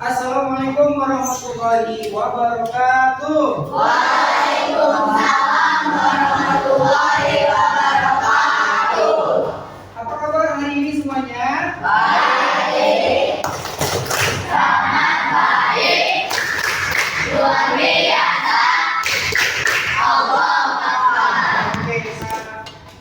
Assalamualaikum warahmatullahi wabarakatuh. Waalaikumsalam warahmatullahi wabarakatuh. Apa kabar hari ini semuanya? Baik. Sangat baik. Luar biasa. Allah Akbar. Oke,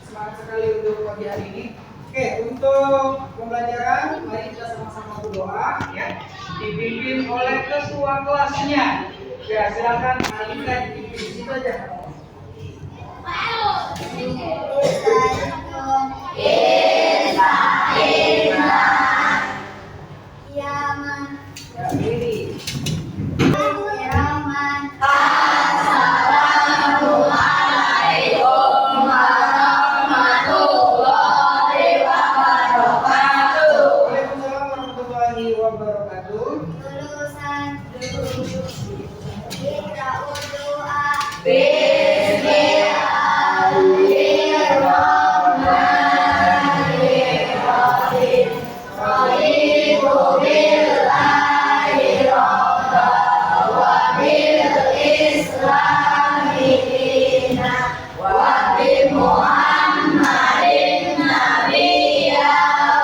semangat sekali untuk pagi hari ini. Oke, untuk pembelajaran mari kita sama-sama berdoa ya. Dipimpin oleh ketua kelasnya. Ya, silakan Alika dipimpin di situ aja. Ya, diri. Assalamualaikum warahmatullahi wabarakatuh. Waalaikumsalam warahmatullahi wabarakatuh. Bismillahirrahmanirrahim. Raditu billahi rabban wa bil islami dinan wa bi Muhammadin nabiyya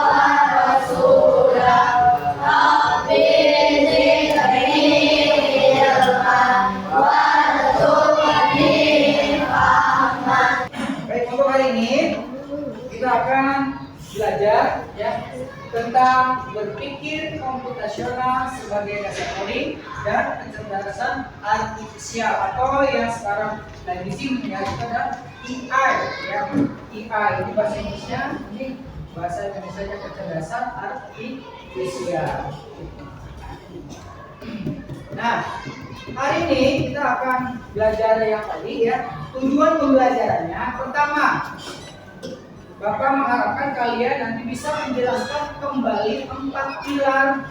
wa rasulah. Rabbi zidni ilman warzuqni fahman. Baik, untuk hari ini kita akan belajar ya tentang berpikir komputasional sebagai dasar coding dan kecerdasan artifisial atau yang sekarang lagi disingkat adalah AI ya. AI ini bahasa Inggrisnya, ini bahasa Indonesianya kecerdasan artifisial. Nah, hari ini kita akan belajar yang tadi ya. Tujuan pembelajarannya pertama, Bapak mengharapkan kalian nanti bisa menjelaskan kembali 4 pilar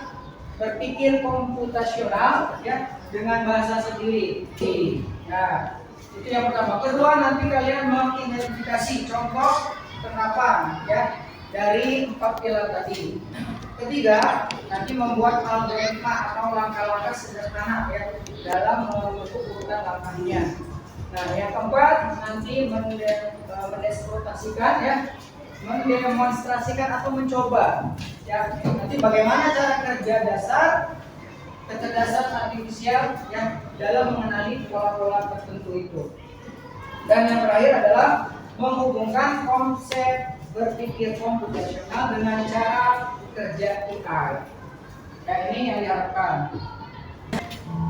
berpikir komputasional ya dengan bahasa sendiri. Nah, itu yang pertama. Kedua, nanti kalian mengidentifikasi contoh penerapan ya dari 4 pilar tadi. Ketiga, nanti membuat algoritma atau langkah-langkah sederhana ya dalam membentuk urutan langkahnya. Nah, yang keempat nanti mendemonstrasikan atau mencoba ya nanti bagaimana cara kerja dasar kecerdasan artifisial yang dalam mengenali pola-pola tertentu itu. Dan yang terakhir adalah menghubungkan konsep berpikir komputasional dengan cara kerja AI. Ya, ini yang diharapkan.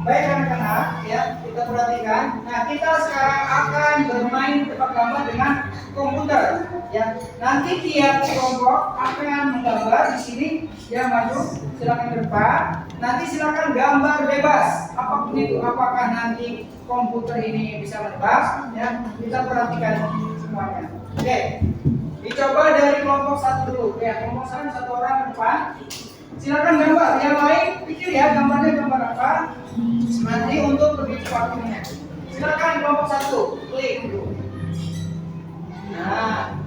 Baik anak-anak, ya kita perhatikan. Nah, kita sekarang akan bermain tebak gambar dengan komputer. Ya, nanti tiap kelompok akan menggambar di sini. Ya, maju, silakan ke depan. Nanti silakan gambar bebas. Apapun itu, apakah nanti komputer ini bisa menebak? Ya, kita perhatikan semuanya. Oke, dicoba dari kelompok 1 dulu. Ya, kelompok 1 orang ke depan. Silakan gambar. Yang lain pikir ya gambarnya gambar apa. Nanti untuk lebih cepat waktunya. Silakan kelompok 1 klik dulu. Nah,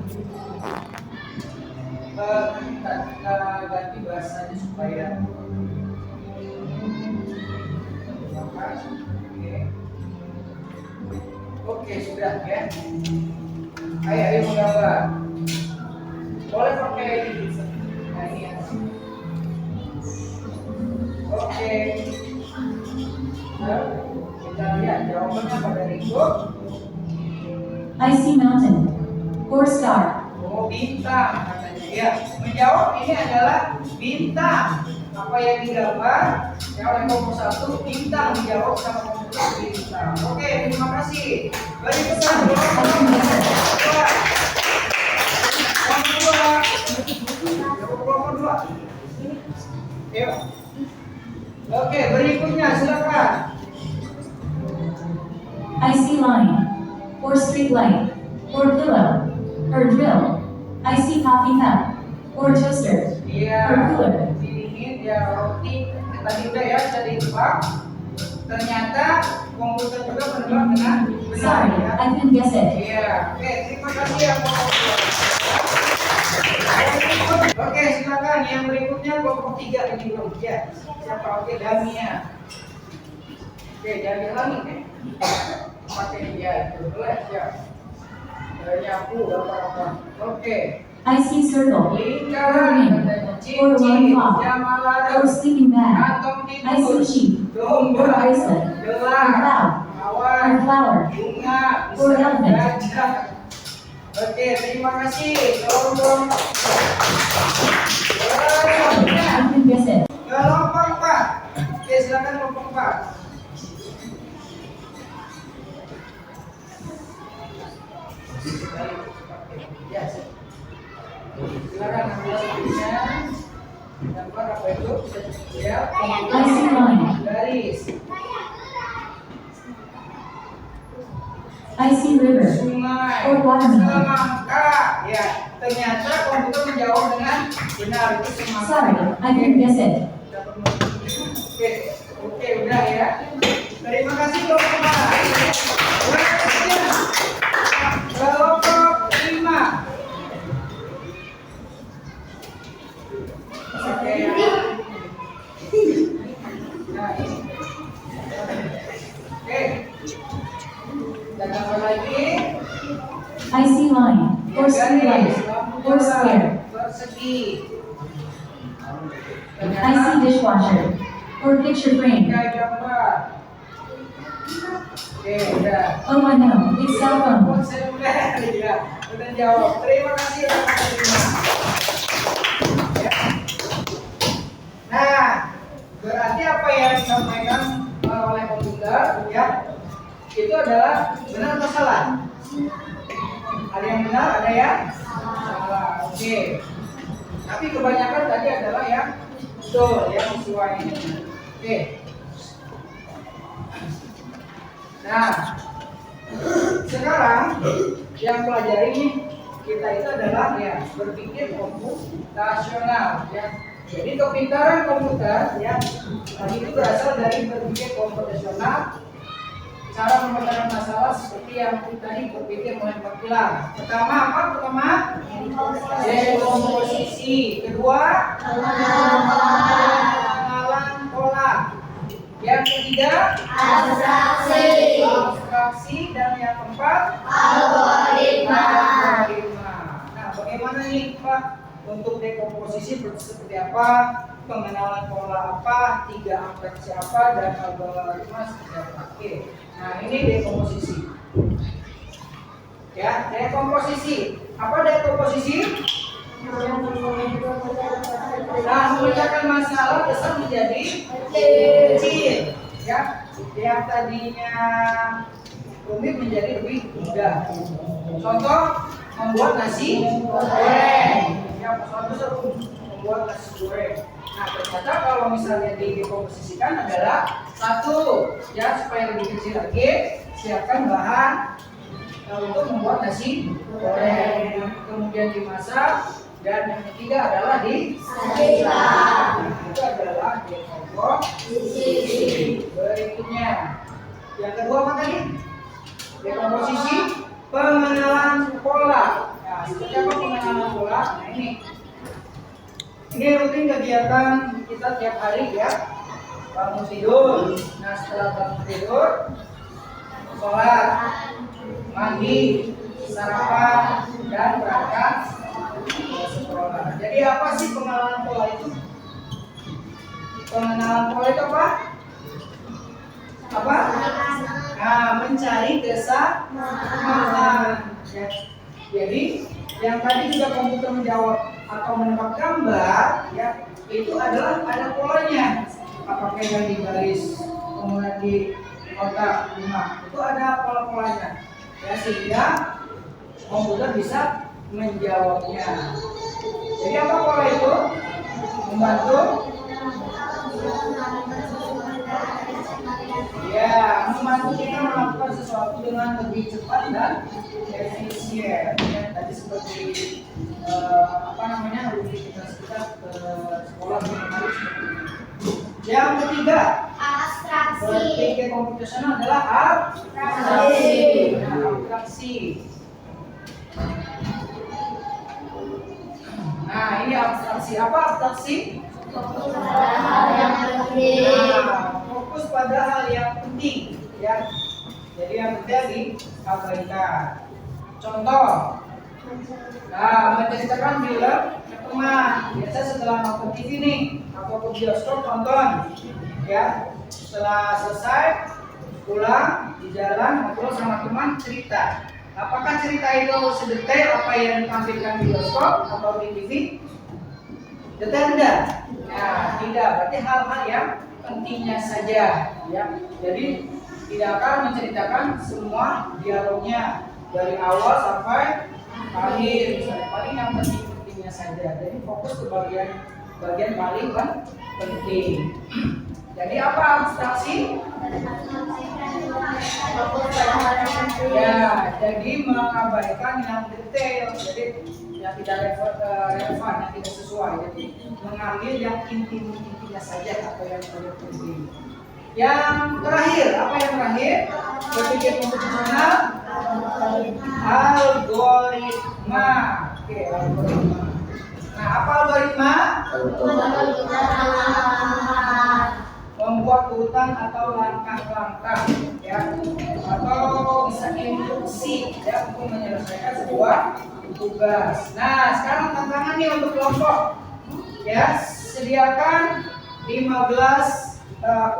kita ganti bahasanya supaya Oke, sudah ya. Ayo menggambar. Boleh pakai ini. Nah, ini ya. Oke. Nah, kita lihat jawabannya pada Rico. I see mountain. 4 star. Oh, bintang katanya. Ya, menjawab ini adalah bintang. Apa yang digambar? Ya, oleh kelompok 1 bintang dijawab sama kelompok bintang. Oke, terima kasih. Berikutnya kelompok 2. Yuk. Oke, berikutnya silakan. I see line. 4 street light. 4 pillow. Or drill. I see coffee cup. 4 toaster. Iya. Or cooler. Dingin ya roti. Tadi udah ya jadi tebak. Ternyata komputer juga menebak dengan benar Sorry, ya. I couldn't guess it. Iya. Oke, terima kasih ya kelompok 2. Oke, silakan yang berikutnya kelompok 3 ini belum ya. Siapa? Oke, Damia. Oke, jangan dihalangi ya. Pakai dia itu boleh siap. Nyapu apa-apa. Oke. I see circle, Lingkaran, or cincin, one clock, jamalan, or sleeping bag. kantong I see tidur, sheep, domba, or bracelet, or gelang, cloud, awan, or flower. bunga, Or bisa elephant. gajah. Oke, terima kasih. Tolong dong. I can guess it. Kelompok 4. Oke, silakan kelompok 4. Ya, silakan ambil satunya. Gambar apa itu? Ya, I see line. garis, I see river, sungai, or watermelon. semangka. Ya, ternyata komputer menjawab dengan benar itu semangka. Sorry, I can guess it. Oke, oke, udah ya. Terima kasih kelompok 4. Selanjutnya, kelompok 5. Oke. Nah, ini. Oke. Dan apa lagi? I see line, or street light, or square. Persegi. I see dishwasher, or picture frame. Tiga gambar. Oke, udah. Oh, I know, it's cell phone. Seluler, ya. Udah jawab. Terima kasih atas terima. Ya. Nah, berarti apa yang disampaikan oleh komputer, ya? Itu adalah benar atau salah? Ada yang benar, ada yang salah. Oke. Tapi kebanyakan tadi adalah yang betul, yang sesuai ini. Oke. Nah, sekarang yang pelajari kita itu adalah ya berpikir komputasional ya. Jadi kepintaran komputer ya tadi itu berasal dari berpikir komputasional. Cara memecahkan masalah seperti yang tadi berpikir melempar pilar. Pertama apa? Pertama dekomposisi. Kedua pengenalan pola. Yang ketiga abstraksi dan yang keempat Algoritma. Nah, bagaimana nih Pak untuk dekomposisi seperti apa? Pengenalan pola apa? 3 abstraksi apa dan algoritma seperti apa? Oke. Nah, ini dekomposisi. Ya, dekomposisi. Apa dekomposisi? Nah, memecahkan masalah besar menjadi kecil. Ya, yang tadinya rumit menjadi lebih mudah. Contoh, membuat nasi goreng. Ya, contoh seru membuat nasi goreng. Nah, ternyata kalau misalnya didekomposisikan adalah 1, ya supaya lebih kecil lagi, siapkan bahan untuk membuat nasi goreng, kemudian dimasak, dan yang ketiga adalah disajikan. Itu adalah dekomposisi. Berikutnya, yang kedua apa tadi? Dekomposisi pengenalan pola. Nah, seperti apa pengenalan pola? Nah, ini rutin kegiatan kita tiap hari ya. Bangun tidur. Nah, setelah bangun tidur, sholat, mandi, sarapan, dan berangkat sekolah. Jadi apa sih pengenalan pola itu? Pengenalan pola itu apa? Apa? Nah, mencari kesamaan. Ya. Jadi yang tadi juga komputer menjawab atau menebak gambar, ya itu adalah ada polanya. Apakah yang di garis, kemudian di kotak bunga, itu ada pola-polanya. Ya sehingga komputer bisa menjawabnya. Jadi apa pola itu? Membantu ya, membantu kita melakukan sesuatu dengan lebih cepat dan efisien. Ya, tadi seperti rutinitas kita ke sekolah hari seperti ini. Yang ketiga, berpikir komputasional adalah abstraksi. Nah, abstraksi. Nah, ini abstraksi. Apa abstraksi? Fokus pada hal yang penting. Nah, fokus pada hal yang penting, ya. Jadi yang penting diabaikan. Contoh, menceritakan film ke teman. Biasa setelah nonton TV nih, atau ke bioskop nonton, ya. Setelah selesai, pulang di jalan ngobrol sama teman, cerita. Apakah cerita itu sedetail apa yang ditampilkan di bioskop atau di TV? Detail tidak? Nah, tidak. Berarti hal-hal yang pentingnya saja, ya. Jadi tidak akan menceritakan semua dialognya dari awal sampai akhir. Misalnya paling yang penting-pentingnya saja. Jadi fokus ke bagian paling penting. Jadi apa abstraksi? Fokus pada hal yang penting. Ya, jadi mengabaikan yang detail. Jadi yang tidak relevan, yang tidak sesuai. Jadi mengambil yang intinya saja atau yang paling penting. Yang terakhir, apa yang terakhir? Berpikir komputasional, algoritma. Oke, algoritma. Nah, apa algoritma? Membuat urutan atau langkah-langkah, ya, atau bisa instruksi, ya, untuk menyelesaikan sebuah tugas. Nah, sekarang tantangan nih untuk kelompok, ya, sediakan 15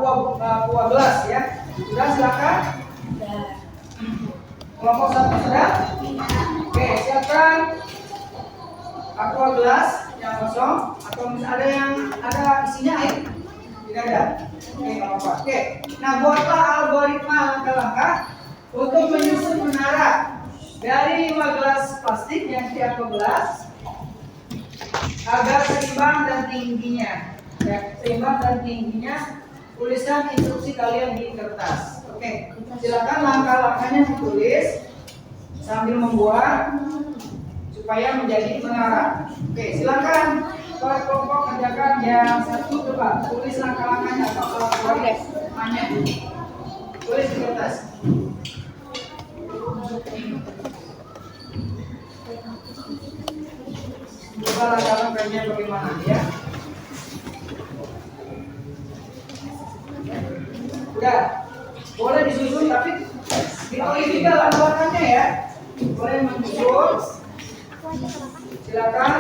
kuah gelas, ya. Sudah, silakan. Kelompok satu sudah? Oke, silakan aqua gelas yang kosong, atau misalnya ada yang ada isinya air? Tidak ada. Oke, nggak apa-apa. Oke, nah buatlah algoritma langkah-langkah untuk menyusun menara dari 5 gelas plastik yang di aqua gelas agar seimbang dan tingginya. Ya, seimbang dan tingginya. Tuliskan instruksi kalian di kertas. Oke, silakan langkah-langkahnya ditulis sambil membuat supaya menjadi menara. Oke, silakan kelompok kerjakan yang satu, coba tulis langkah-langkahnya atau algoritmanya. Tulis di kertas. Coba langkah-langkahnya bagaimana, ya? Udah, boleh disusun tapi ditulis juga langkah-langkahnya, ya. Boleh menyusun. Silakan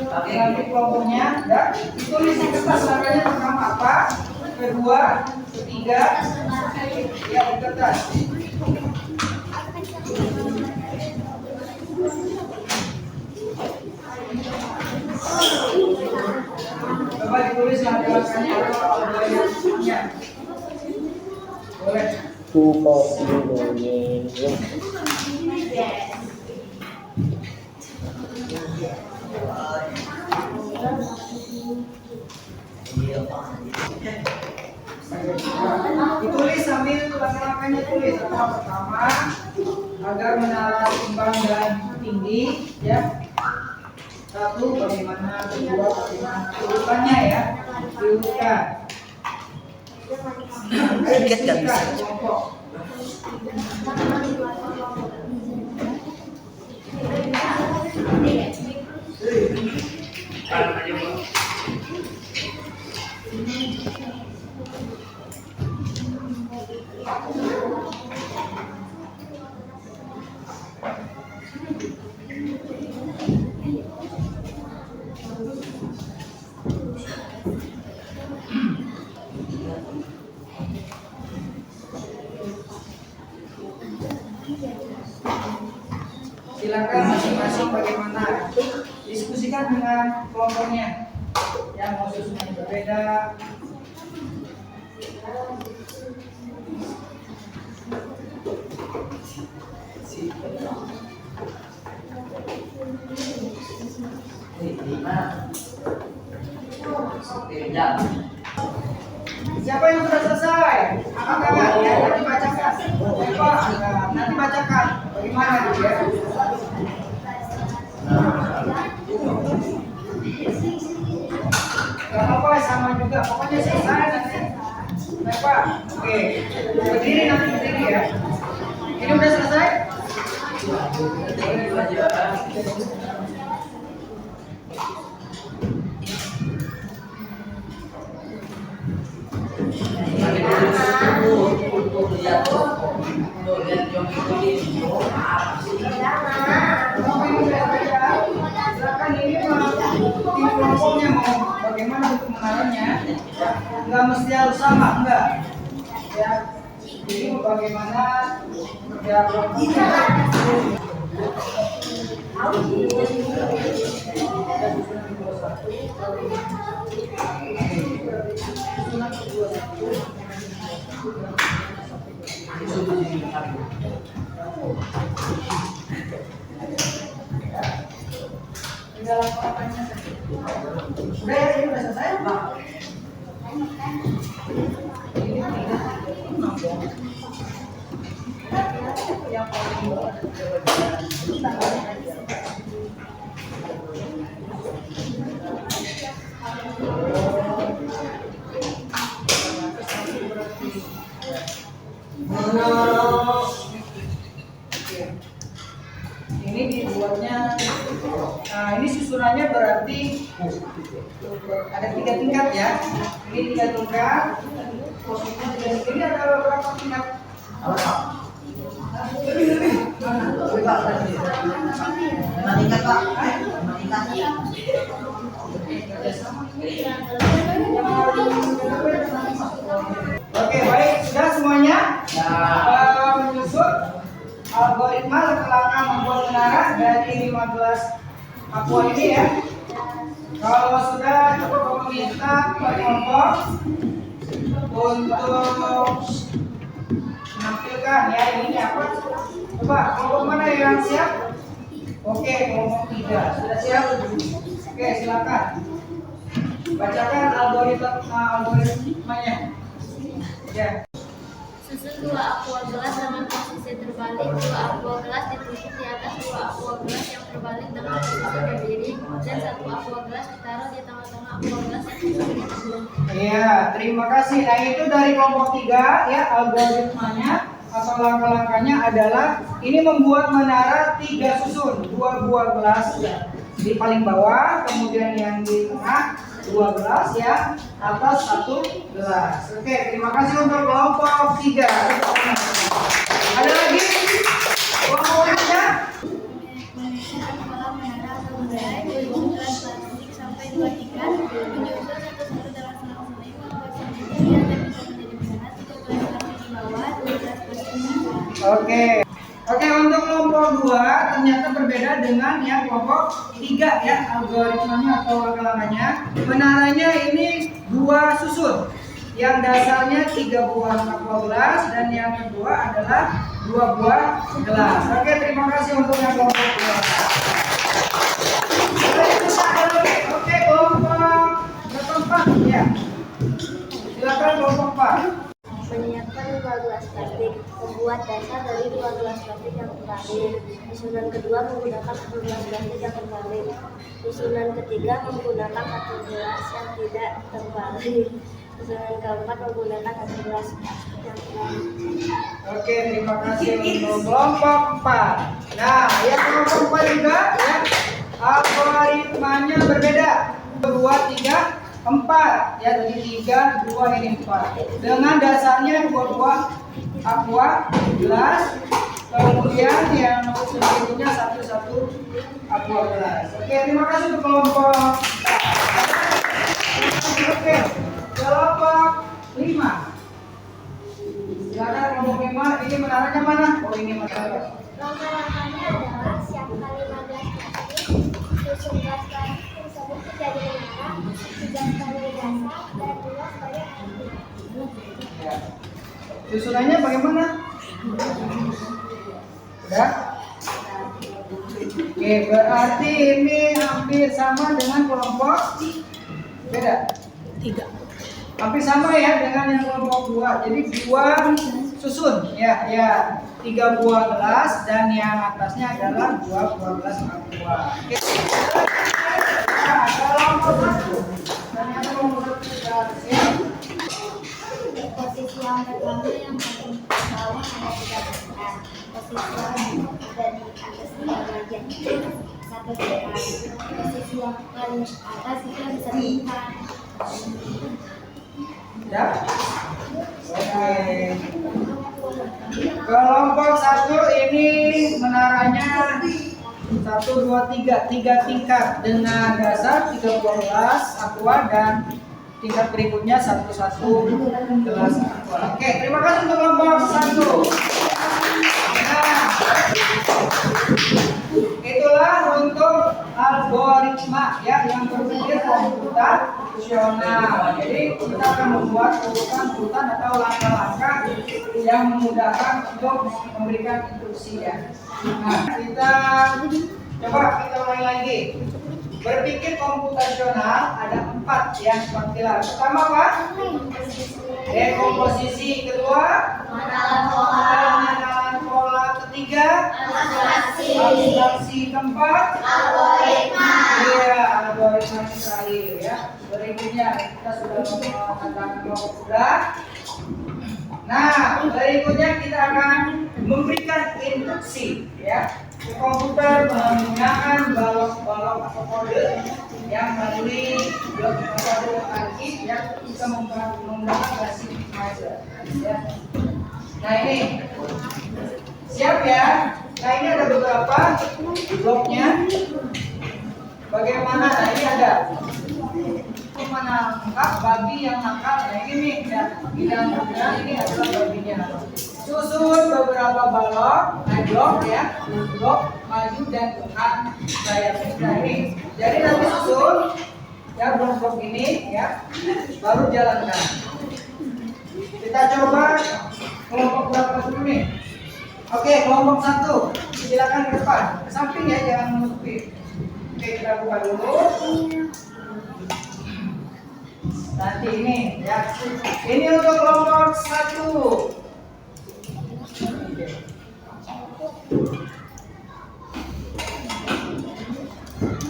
nanti kelompoknya, dan ditulis di kertas langkahnya pertama apa, kedua, ketiga, ya di kertas. Coba ditulis langkah-langkahnya atau algoritmanya. Boleh. Ditulis sambil langkah-langkahnya tulis. Pertama, agar menara seimbang dan tinggi, ya. Satu, bagaimana, kedua, bagaimana urutannya, ya. Diurutkan. Kelompok. Silakan masing-masing bagaimana, diskusikan dengan kelompoknya yang mau susunan berbeda. Siapa yang sudah selesai? Angkat tangan, ya, nanti bacakan. Siapa? Nanti bacakan. Bagaimana gitu, ya? Gak apa-apa, sama juga. Pokoknya selesai nanti. Siapa? Oke. Berdiri nanti berdiri, ya. Ini udah selesai? Kalau ini beda-beda, silakan ini tim kelompoknya mau bagaimana untuk menariknya. Nggak mesti harus sama, enggak. Ya, jadi bagaimana kerja kelompoknya. Tinggal laporannya saja. Udah ya, ini udah selesai, Pak. Ini yang paling bawah ini dibuatnya, nah ini susunannya berarti ada 3 tingkat ya. Ini 3 tingkat, posisinya 3 tingkat. Ini ada berapa tingkat? Oke, baik, sudah semuanya? Menyusun algoritma langkah membuat menara dari 15 aqua ini ya. Kalau sudah, cukup meminta kelompok untuk menampilkan ya ini apa? Coba kelompok mana yang siap? Oke, kelompok 3 sudah siap? Oke, silakan bacakan algoritmanya. Ya. Susun 2 aqua gelas dengan posisi terbalik, 2 aqua gelas ditutup di atas 2 aqua gelas yang terbalik dengan posisi berdiri, dan 1 aqua gelas ditaruh di tengah-tengah aqua gelas yang terbalik. Iya, terima kasih. Nah, itu dari kelompok 3 ya, algoritmanya atau langkah-langkahnya adalah ini membuat menara 3 susun, 2 buah gelas di paling bawah, kemudian yang di tengah 2 gelas ya, atas 1 gelas. Oke, terima kasih untuk kelompok 3. Ada lagi? Kelompok lainnya? Menyusun pola menara atau menara dari ukuran plastik sampai 2 tingkat, menyusun satu-satu dalam selang seling, membuat sendiri dan bisa menjadi menara 3 gelas plastik di bawah, 2 gelas plastik di atas. Oke. Oke, untuk kelompok 2 ternyata berbeda dengan yang kelompok 3 ya, algoritmanya atau langkah-langkahnya. Menaranya ini 2 susun. Yang dasarnya 3 buah aqua gelas dan yang kedua adalah 2 buah gelas. Oke, terima kasih untuk yang kelompok 2. Oke, kelompok 4 ya. Silakan kelompok 4. Menyiapkan 2 gelas plastik, membuat dasar dari 2 gelas plastik yang terbalik. Susunan kedua menggunakan 1 gelas plastik yang terbalik. Susunan ketiga menggunakan 1 gelas yang tidak terbalik. Susunan keempat menggunakan 1 gelas plastik yang terbalik. Oke, terima kasih untuk kelompok 4. Nah, yang kelompok 4 juga ya, algoritmanya berbeda. 2, 3, 4 ya, jadi 3, 2 ini 4 dengan dasarnya 2 buah aqua gelas, kemudian yang berikutnya 1 aqua gelas. Oke, terima kasih untuk kelompok 4. Oke, kelompok 5. Silakan kelompok 5, ini menaranya mana? Oh, ini menara. Langkah-langkahnya adalah siapkan 15 plastik, susun gelas plastik tersebut menjadi menara, 3 sebagai dasar, dan 2 sebagai akhir. Ya. Susunannya bagaimana? Sudah? Oke, berarti ini hampir sama dengan kelompok beda? 3. Hampir sama ya dengan yang kelompok 2. Jadi 2 susun ya, 3 buah gelas dan yang atasnya adalah 2 buah gelas aqua. Oke. Nah, kelompok 1. Ternyata kelompok 1 sudah siap. Posisi yang pertama yang paling bawah ada 3 dasar. Posisi yang ada di atas 3 bagian itu 1 dasar. Posisi yang paling atas itu bisa dibuka. Ya. Oke. Kelompok 1 ini menaranya 1, 2, 3 tingkat dengan dasar 3 gelas aqua dan tingkat berikutnya 1 gelas aqua. Oke, terima kasih untuk kelompok 1. Nah, itulah untuk algoritma ya yang berpikir komputasional. Jadi kita akan membuat urutan atau langkah-langkah yang memudahkan untuk memberikan instruksi ya. Nah, kita ulangi lagi. Berpikir komputasional ada 4 ya pilar. Pertama apa? Dekomposisi. Kedua, pengenalan pola. Ketiga, abstraksi. Keempat, algoritma. Iya, algoritma terakhir ya. Berikutnya kita sudah mengatakan sudah. Nah, berikutnya kita akan memberikan instruksi ya. Komputer menggunakan balok-balok atau kode yang melalui blok kode arkib yang bisa menggunakan basis aja ya. Nah ini siap ya. Nah ini ada beberapa bloknya. Bagaimana? Nah ini ada menangkap babi yang nakal. Nah ini nih ya. Ini adalah babinya. Susun beberapa blok ya, blok maju dan depan sayapnya. Nah ini, jadi nanti susun ya blok-blok ini ya, baru jalankan. Kita coba kelompok berapa dulu nih? Oke, kelompok 1, silakan ke depan, ke samping ya, jangan menutupi. Oke, kita buka dulu. Nanti ini ya, ini untuk kelompok 1.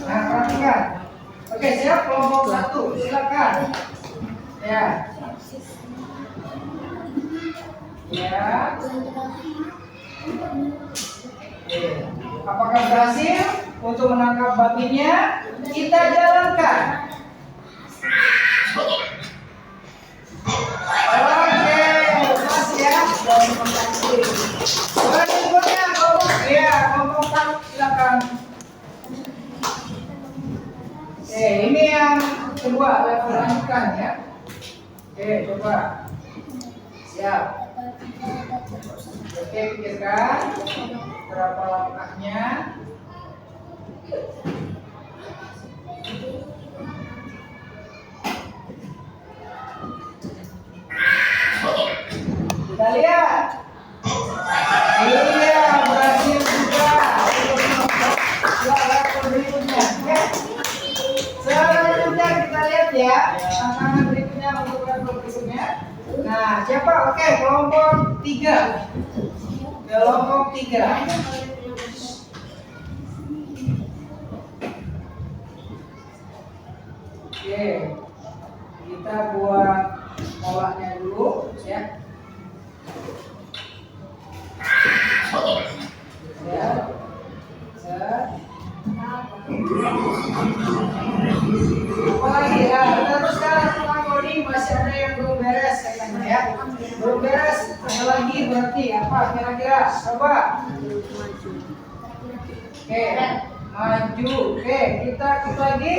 Nah, perhatikan. Oke, siap kelompok 1, silakan. Ya. Ya. Oke. Apakah berhasil untuk menangkap babinya? Kita jalankan. Oke, masih ya. Berikutnya kelompok 4 silakan. Oke, ini yang kedua, level lanjutkan ya. Oke, coba. Siap. Oke, pikirkan berapa langkahnya. Kita lihat. Iya, berhasil juga. Level berikutnya. Oke. Selanjutnya kita lihat ya. Tantangan berikutnya untuk level berikutnya. Nah, siapa? Oke, kelompok 3. Kelompok 3. Oke. Kita buat polanya dulu ya. Ya. Apalagi ya, teruskan coding masih ada yang belum beres kayaknya ya. Belum beres, ada lagi berarti apa kira-kira? Coba. Oke, maju. Oke, kita ikut lagi.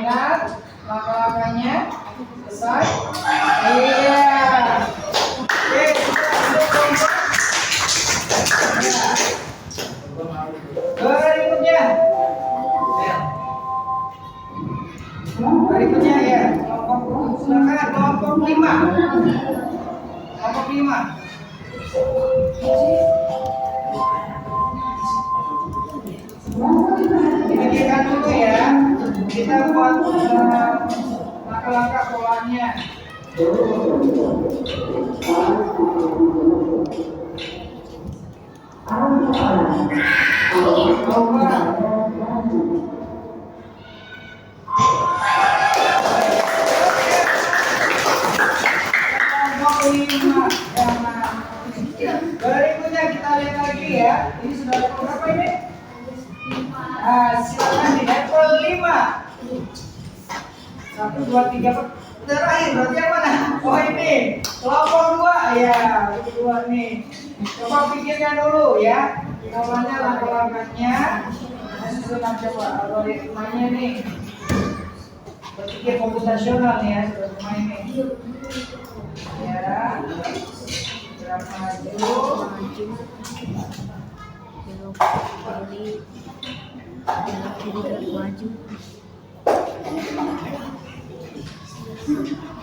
Ingat langkah-langkahnya. Selesai. Iya. Oke, berikutnya ya, kelompok silakan kelompok 5. Kelompok 5. Pikirkan dulu ya. Kita buat langkah-langkah polanya. Berikutnya kita lihat lagi ya. Ini sudah level berapa ini? Nah, silakan di level 5. 1, 1, 2, 3, 4. Terakhir berarti yang mana? Oh ini kelompok 2 ya, itu 2 nih. Coba pikirkan dulu ya. Namanya langkah-langkahnya. Susunan coba algoritmanya nih. Berpikir komputasional nih ya, algoritma ini. Ya. Gerak maju.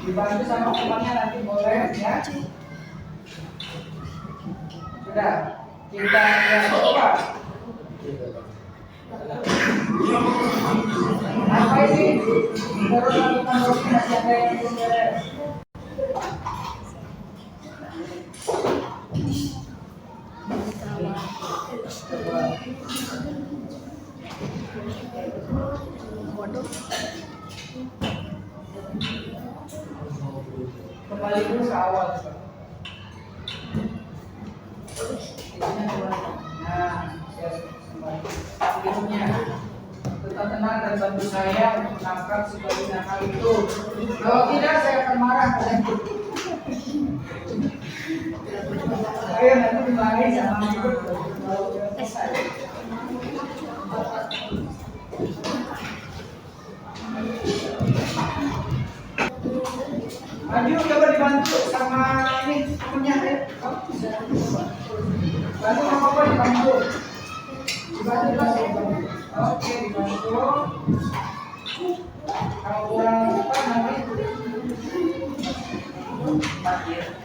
Dibantu sama temannya nanti boleh ya. Sudah, kita yang coba. Apa ini? Terus lakukan koordinasi ada yang belum beres. Kembali dulu ke awal. Nah, kembali. Tetap tenang dan bantu saya untuk menangkap si nakal itu. Kalau tidak, saya akan marah. Ayo nanti dimarahin sama ibu. Maju, coba dibantu sama ini punya ya. Bantu sama apa dibantu? Dibantu. Oke, dibantu. Kalau kurang apa nanti parkir.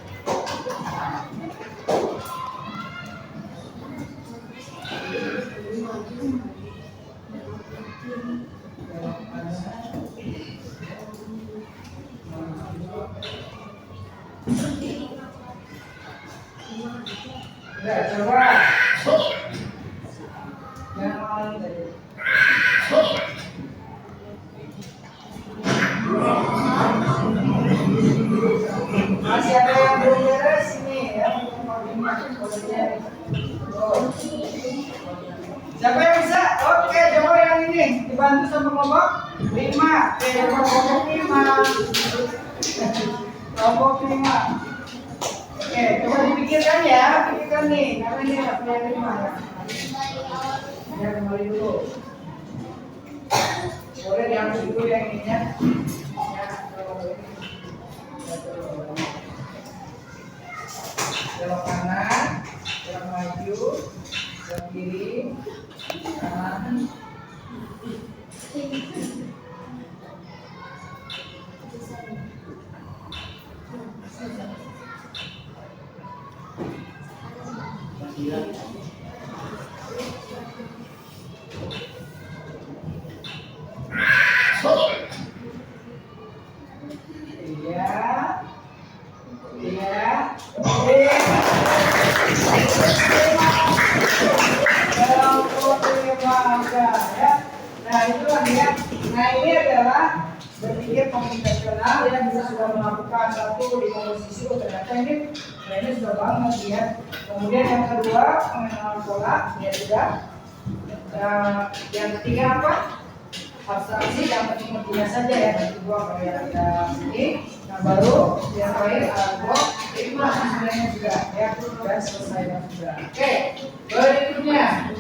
Udah, coba. Yang paling tadi. Masih ada yang belum beres ini ya. Siapa yang bisa? Oke, coba yang ini dibantu sama kelompok 5. Coba kelompok 5. Kelompok 5. Oke, coba dipikirkan ya, pikirkan nih, karena ini ada yang 5 ya. Ya, kembali dulu. Boleh diambil dulu yang ini ya. Belok kanan, belok maju, belok kiri, kanan. Nah itulah dia. Nah ini adalah berpikir komputasional yang bisa sudah melakukan satu di komposisi. Ternyata ini sudah banget ya. Kemudian yang kedua pengenalan pola ya sudah. Yang ketiga apa? Abstraksi yang penting-pentingnya saja ya. Yang kedua kayak ada ini. Nah baru yang terakhir itulah sebenarnya sudah ya dan selesai dan sudah. Oke, berikutnya.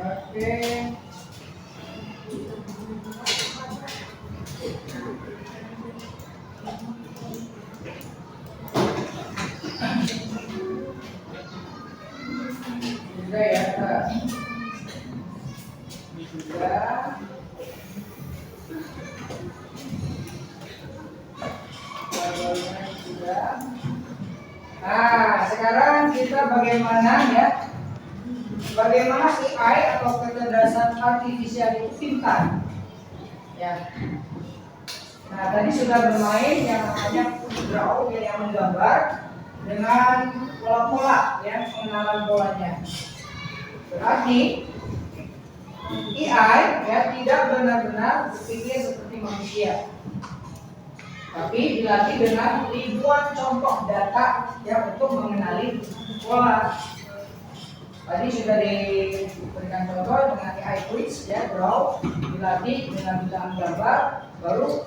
Oke. Sudah ya, Kak. Sudah. Sudah. Nah, sekarang kita bagaimana ya? Bagaimana AI atau kecerdasan artifisial itu pintar? Ya. Nah, tadi sudah bermain yang namanya draw yang menggambar dengan pola-pola ya, pengenalan polanya. Berarti AI ya tidak benar-benar berpikir seperti manusia, tapi dilatih dengan ribuan contoh data yang untuk mengenali pola. Tadi sudah diberikan contoh dengan AI quiz ya, draw, dilatih dengan bidang gambar, baru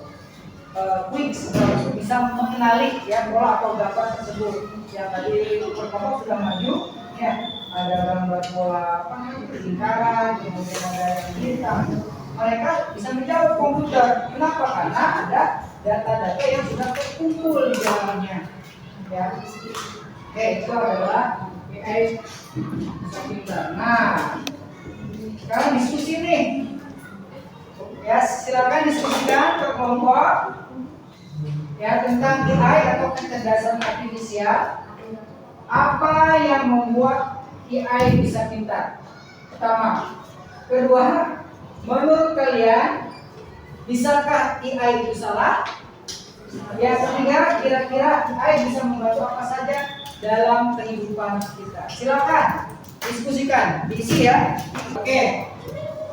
quiz baru bisa mengenali ya pola atau gambar tersebut. Yang tadi pertama sudah maju ya, ada gambar pola apa namanya lingkaran, kemudian ada yang bintang. Mereka bisa menjawab komputer. Kenapa? Karena ada data-data yang sudah terkumpul di dalamnya. Ya. Oke, itu adalah AI bisa pintar. Nah, sekarang diskusi nih. Ya, silakan diskusikan ke kelompok ya tentang AI atau kecerdasan artifisial. Apa yang membuat AI bisa pintar? Pertama. Kedua, menurut kalian bisakah AI itu salah? Yang ketiga, kira-kira AI bisa membantu apa saja dalam kehidupan kita? Silakan diskusikan, diisi ya. Oke.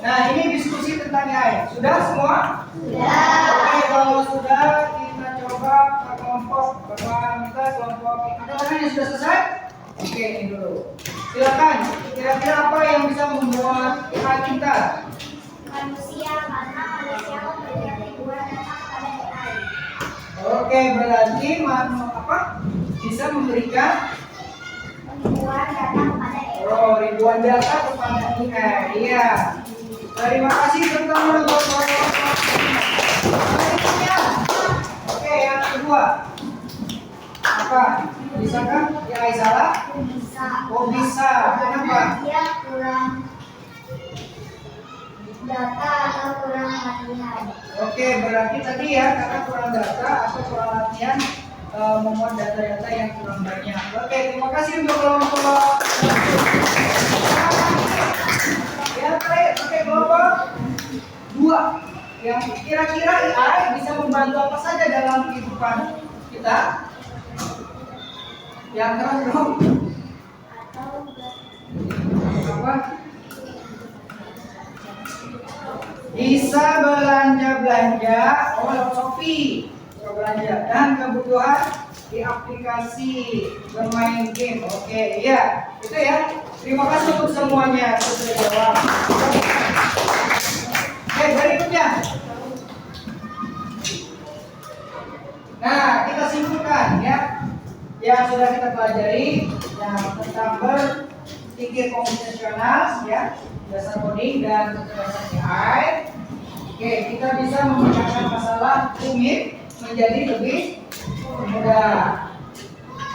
Nah, ini diskusi tentang AI. Sudah semua? Sudah. Oke, kalau sudah kita coba ke kelompok. Kita kelompok yang sudah selesai? Oke, ini dulu. Silakan. Kira-kira apa yang bisa membuat AI pintar? Manusia, karena manusia memberikan ribuan data kepada AI. Oke, berarti bisa memberikan Ribuan data kepada AI. ribuan data kepada AI. Iya. Terima kasih teman-teman. Oke, yang kedua. Apa? Bisakah AI salah? Bisa. Oh, bisa. Kenapa? Dia kurang data atau kurang latihan. Oke, berarti tadi ya karena kurang data atau kurang latihan memuat data-data yang kurang banyak. Oke, terima kasih untuk kelompok. Yang terakhir, oke kelompok 2. Yang kira-kira AI bisa membantu apa saja dalam kehidupan kita? Yang keras dong. Apa? Bisa belanja-belanja, Shopee, belanja dan kebutuhan di aplikasi bermain game. Oke, iya, itu ya. Terima kasih untuk semuanya sudah jawab. Oke, berikutnya. Nah, kita simpulkan ya. Yang sudah kita pelajari yang tentang berpikir komputasional ya, dasar coding dan kecerdasan AI. Oke, kita bisa memecahkan masalah rumit menjadi lebih mudah.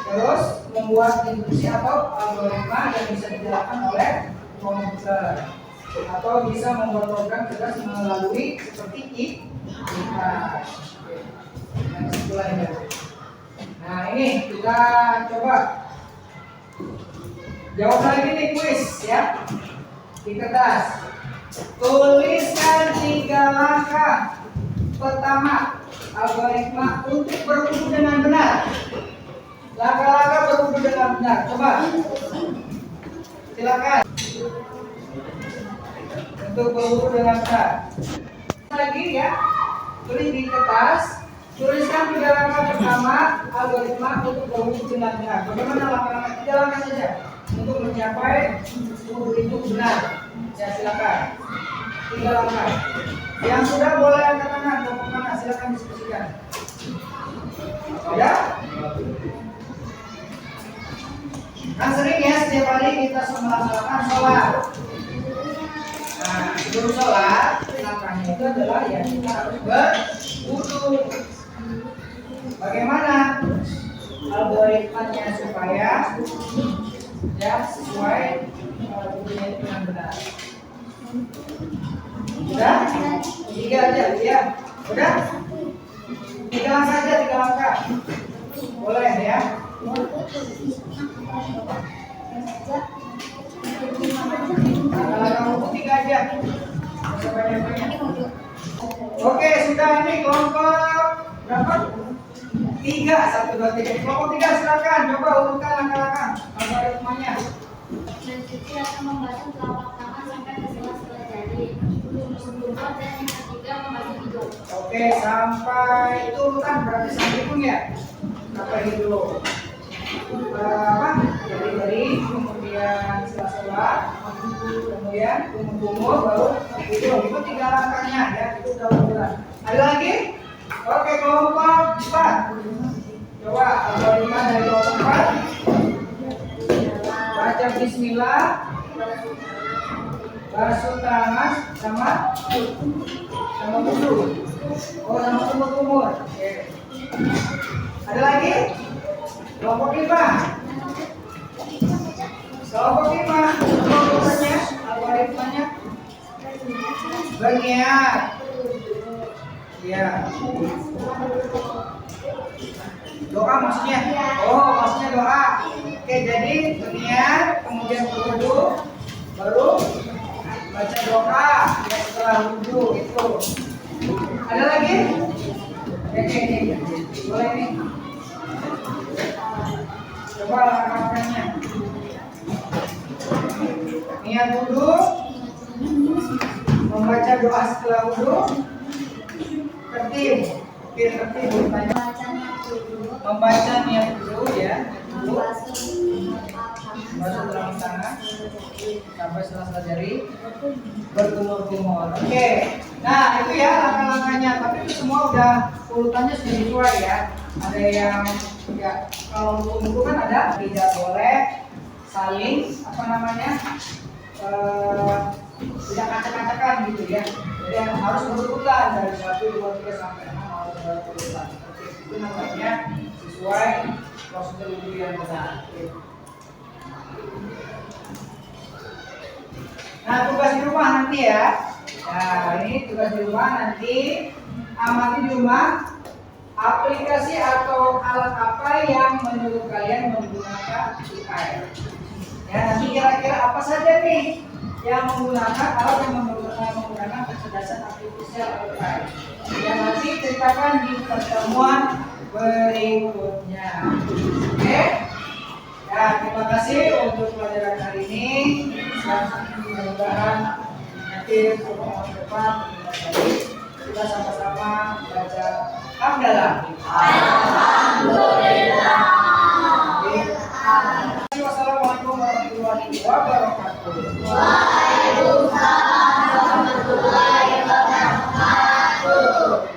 Terus membuat instruksi atau algoritma yang bisa dijalankan oleh komputer, atau bisa membuat program cerdas melalui seperti kita. Yang kesimpulannya. Nah, ini kita coba jawab lagi nih kuis ya di kertas. Tuliskan 3 langkah pertama algoritma untuk berwudu dengan benar. Langkah-langkah berwudu dengan benar. Coba. Silakan. Untuk berwudu dengan benar. Lagi ya. Tulis di kertas. Tuliskan 3 langkah pertama algoritma untuk berwudu dengan benar. Bagaimana langkah-langkah? 3 langkah saja untuk mencapai wudu itu benar. Ya, silakan. 3 langkah. Yang sudah boleh angkat tangan, kelompok mana? Silakan diskusikan. Ya? Kan sering ya setiap hari kita melaksanakan sholat. Nah, sebelum sholat, langkahnya itu adalah ya kita harus berwudu. Bagaimana algoritmanya supaya ya sesuai wudunya itu dengan benar? Udah? 3 aja ya. Udah? 3 langkah saja, 3 langkah. Boleh ya. Langkah kamu 3 aja. Bisa banyak-banyak. Oke, sudah ini kelompok berapa? 3, 1, 2, 3. Kelompok 3 silakan coba urutkan langkah-langkah algoritmanya. Mengikuti atau membantu telapak tangan sampai ke sela-sela jari. Dan yang ketiga membantu hidung. Oke, sampai itu urutan berarti sampai hidung ya. Sampai hidung. Apa? Jari-jari, kemudian kemudian sela-sela, kemudian kumur-kumur, baru itu 3 langkahnya ya, itu udah berat. Ada lagi? Oke, kelompok 4. Coba algoritma dari kelompok 4. Baca bismillah, basuh tangan sama wudhu. Oh, sama kumur-kumur. Oke. Ada lagi? Kelompok 5. Kelompok 5. Algoritmanya berniat. Ya. Doa maksudnya? Oh, maksudnya doa. Oke, jadi berniat, kemudian berwudu, baru baca doa ya setelah wudu itu. Ada lagi? Oke, boleh nih. Coba langkahnya. Niat wudu, membaca doa setelah wudu, tertib. Oke, tertib bertanya. Membaca niat wudu ya, basuh tulang tangan sampai selesai jari, berkumur-kumur. Oke, nah itu ya langkah-langkahnya. Tapi itu semua udah urutannya sudah sesuai ya. Ada yang ya kalau untuk kan ada tidak boleh saling apa namanya tidak acak-acakan gitu ya. Jadi harus berurutan dari 1, 2, 3 sampai 6 harus berurutan. Itu namanya sesuai prosedur wudu yang benar. Nah, tugas di rumah nanti ya. Nah, ini tugas di rumah nanti amati di rumah aplikasi atau alat apa yang menurut kalian menggunakan AI. Ya, nanti kira-kira apa saja nih yang menggunakan alat yang menggunakan kecerdasan artifisial atau AI. Yang nanti ceritakan di pertemuan berikutnya. Oke? Ya, terima kasih untuk pelajaran hari ini. Mudah-mudahan nanti pertemuan depan kita sama-sama baca hamdalah. Alhamdulillah. Wassalamualaikum warahmatullahi wabarakatuh. Waalaikumsalam warahmatullahi wabarakatuh.